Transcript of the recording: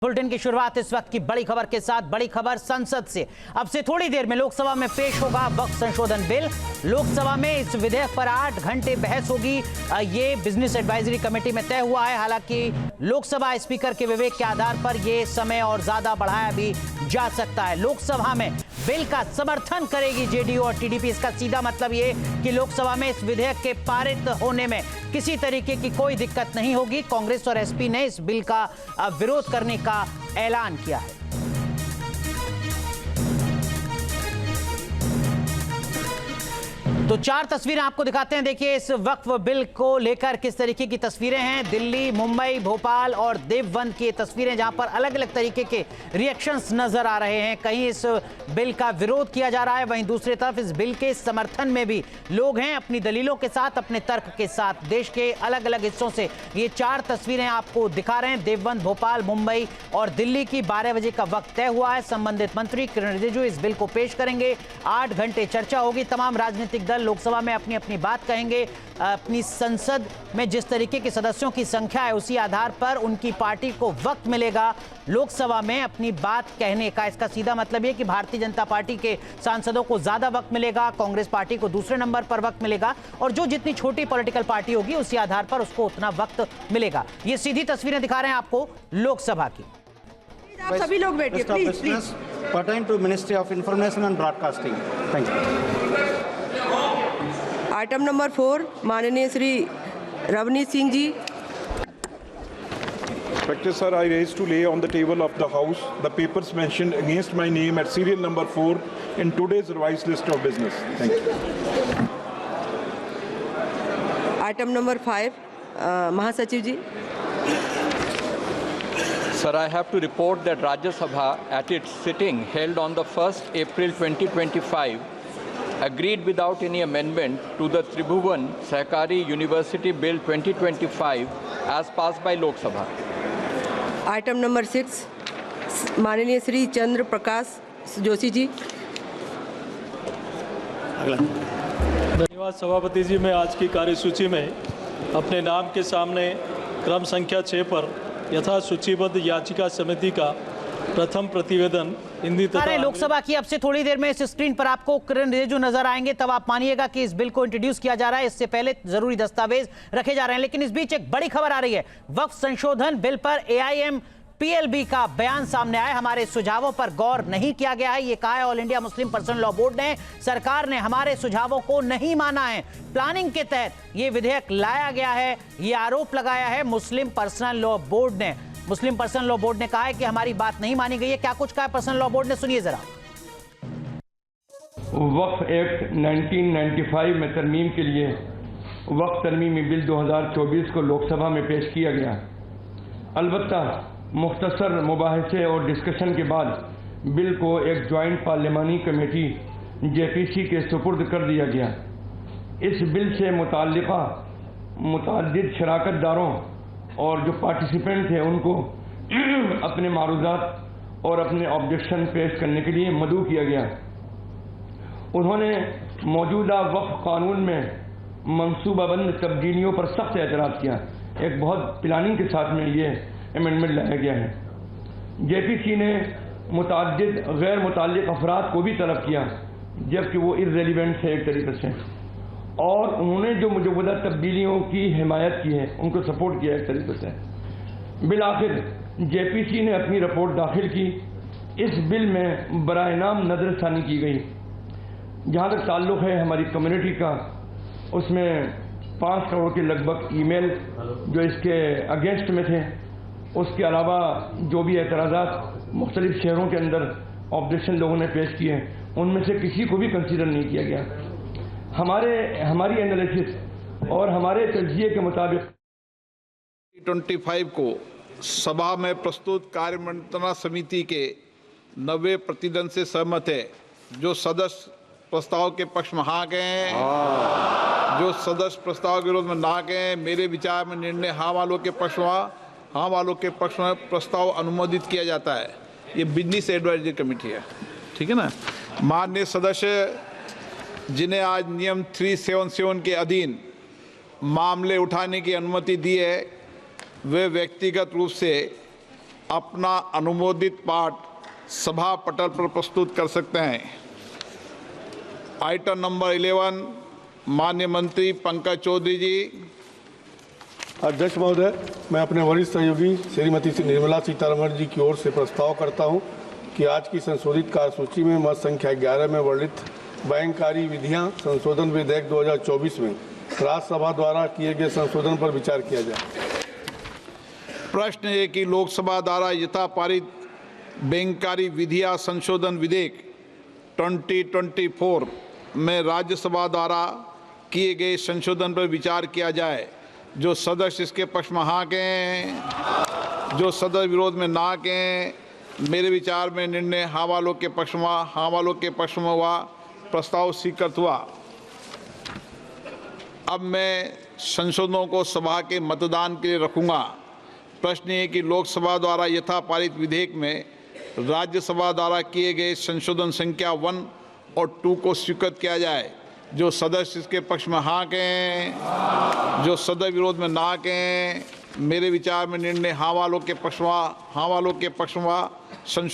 Bulletin की शुरुआत इस वक्त की बड़ी खबर के साथ। बड़ी खबर संसद से। अब से थोड़ी देर में लोकसभा में पेश होगा वक्फ संशोधन बिल। लोकसभा में इस विधेयक पर 8 घंटे बहस होगी। ये बिजनेस एडवाइजरी कमेटी में तय हुआ है। हालांकि लोकसभा स्पीकर के विवेक के आधार पर यह समय और ज्यादा बढ़ाया भी जा सकता है। लोकसभा में बिल का समर्थन करेगी जेडीयू और टीडीपी। इसका सीधा मतलब ये कि लोकसभा में इस विधेयक के पारित होने में किसी तरीके की कोई दिक्कत नहीं होगी। कांग्रेस और एसपी ने इस बिल का विरोध करने का ऐलान किया है। तो 4 तस्वीरें आपको दिखाते हैं। देखिए इस वक्फ बिल को लेकर किस तरीके की तस्वीरें हैं। दिल्ली, मुंबई, भोपाल और देवबंद की तस्वीरें जहां पर अलग अलग तरीके के रिएक्शंस नजर आ रहे हैं। कहीं इस बिल का विरोध किया जा रहा है, वहीं दूसरी तरफ इस बिल के समर्थन में भी लोग हैं अपनी दलीलों के साथ, अपने तर्क के साथ। देश के अलग अलग हिस्सों से ये 4 तस्वीरें आपको दिखा रहे हैं। देवबंद, भोपाल, मुंबई और दिल्ली की 12 बजे का वक्त तय हुआ है। संबंधित मंत्री किरण रिजिजू इस बिल को पेश करेंगे। 8 घंटे चर्चा होगी। तमाम राजनीतिक दल लोकसभा में अपनी अपनी बात कहेंगे। अपनी संसद में जिस तरीके के सदस्यों की संख्या है उसी आधार पर उनकी पार्टी को वक्त मिलेगा लोकसभा में अपनी बात कहने का। इसका सीधा मतलब यह कि भारतीय जनता पार्टी के सांसदों को ज्यादा वक्त मिलेगा, कांग्रेस पार्टी को दूसरे नंबर पर वक्त मिलेगा और जो जितनी छोटी पॉलिटिकल पार्टी होगी उसी आधार पर उसको उतना वक्त मिलेगा। ये सीधी तस्वीरें दिखा रहे हैं आपको लोकसभा की। आप सभी लोग बैठिए please. Pertain to Ministry of Information and Broadcasting. Thank you. Item number 4 माननीय Shri Ravneet Singh ji. Respected sir, I raise to lay on the table of the House the papers mentioned against my name at serial number 4 in today's revised list of business. Thank you. Item number 5 महासचिव जी। Sir, I have to report that Rajya Sabha at its sitting held on the 1st April 2025 agreed without any amendment to the Tribhuvan Sahakari University Bill 2025 as passed by Lok Sabha. Item number 6 माननीय श्री चंद्र प्रकाश जोशी जी। धन्यवाद सभापति जी। मैं आज की कार्यसूची में अपने नाम के सामने क्रम संख्या 6 पर यथा सूचीबद्ध याचिका समिति का प्रथम प्रतिवेदन हिंदी तथा लोकसभा की अब से थोड़ी देर में इस स्क्रीन पर आपको किरण रिजिजू नजर आएंगे। तब आप मानिएगा कि इस बिल को इंट्रोड्यूस किया जा रहा है। इससे पहले जरूरी दस्तावेज रखे जा रहे हैं। लेकिन इस बीच एक बड़ी खबर आ रही है। वक्फ संशोधन बिल पर AIMPLB का बयान सामने आया। हमारे सुझावों पर गौर नहीं किया गया है, ये कहा है all India Muslim personal law board ने। सरकार ने हमारे सुझावों को नहीं माना है। प्लानिंग के तहत ये विधेयक लाया गया है, ये आरोप लगाया है मुस्लिम पर्सनल लॉ बोर्ड ने। मुस्लिम पर्सनल लॉ बोर्ड ने कहा है कि हमारी बात नहीं मानी गई है। क्या कुछ कहा है पर्सनल लॉ बोर्ड ने, सुनिए जरा। वक्फ एक्ट 1995 में तरमीम के लिए वक्फ तरमीमी बिल 2024 को लोकसभा में पेश किया गया। अलबत्ता मुख्तसर मुबाहिसे और डिस्कशन के बाद बिल को एक ज्वाइंट पार्लिमानी कमेटी JPC के सुपुर्द कर दिया गया। इस बिल से मुतअद्दिद शराकतदारों और जो पार्टिसिपेंट थे उनको अपने मारूजात और अपने ऑब्जेक्शन पेश करने के लिए मदऊ किया गया। उन्होंने मौजूदा वक्फ कानून में मनसूबाबंद तब्दीलियों पर सख्त एतराज़ किया। एक बहुत प्लानिंग के साथ में ये अमेंडमेंट लाया गया है। JPC ने मुतअद्दिद गैर मुतअल्लिक़ अफराद को भी तलब किया जबकि वो इर्रेलेवेंट है एक तरीके से, और उन्होंने जो मौजूदा तब्दीलियों की हिमायत की है उनको सपोर्ट किया एक तरीके से। बिल आखिर JPC ने अपनी रिपोर्ट दाखिल की। इस बिल में बराए नाम नज़रसानी की गई। जहाँ तक ताल्लुक़ है हमारी कम्युनिटी का, उसमें 5 करोड़ के लगभग ईमेल जो इसके अगेंस्ट में थे। उसके अलावा जो भी एतराज़ात मुख्तलिफ शहरों के अंदर ऑब्जेक्शन लोगों ने पेश किए उनमें से किसी को भी कंसीडर नहीं किया गया। हमारी एनालिसिस और हमारे तज्जिए के मुताबिक 25 को सभा में प्रस्तुत कार्यमंत्रणा समिति के 90% से सहमत है। जो सदस्य प्रस्ताव के पक्ष में हाँ गए हैं, जो सदस्य प्रस्ताव के विरोध में ना गए हैं, मेरे विचार में निर्णय हाँ वालों के पक्ष में हाँ वालों के पक्ष में प्रस्ताव अनुमोदित किया जाता है। ये बिजनेस एडवाइजरी कमेटी है, ठीक है ना। माननीय सदस्य जिन्हें आज नियम 377 के अधीन मामले उठाने की अनुमति दी है, वे व्यक्तिगत रूप से अपना अनुमोदित पाठ सभा पटल पर प्रस्तुत कर सकते हैं। आइटम नंबर 11 माननीय मंत्री पंकज चौधरी जी। अध्यक्ष महोदय, मैं अपने वरिष्ठ सहयोगी श्रीमती निर्मला सीतारमण जी की ओर से प्रस्ताव करता हूं कि आज की संशोधित कार्यसूची में मत संख्या 11 में वर्णित बैंककारी विधियां संशोधन विधेयक 2024 में राज्यसभा द्वारा किए गए संशोधन पर विचार किया जाए। प्रश्न है कि लोकसभा द्वारा यथा पारित बैंककारी विधियां संशोधन विधेयक 2024 में राज्यसभा द्वारा किए गए संशोधन पर विचार किया जाए। जो सदस्य इसके पक्ष में हाँ कहें, जो सदस्य विरोध में ना कहें। मेरे विचार में निर्णय हाँ वालों के पक्ष में हुआ, प्रस्ताव स्वीकृत हुआ। अब मैं संशोधनों को सभा के मतदान के लिए रखूंगा। प्रश्न है कि लोकसभा द्वारा यथा पारित विधेयक में राज्यसभा द्वारा किए गए संशोधन संख्या 1 और 2 को स्वीकृत किया जाए। जो सदस्य इसके पक्ष में हाँ कहें, जो सदस्य विरोध में ना कहें। मेरे विचार में निर्णय हाँ वालों के पक्ष में संशोधन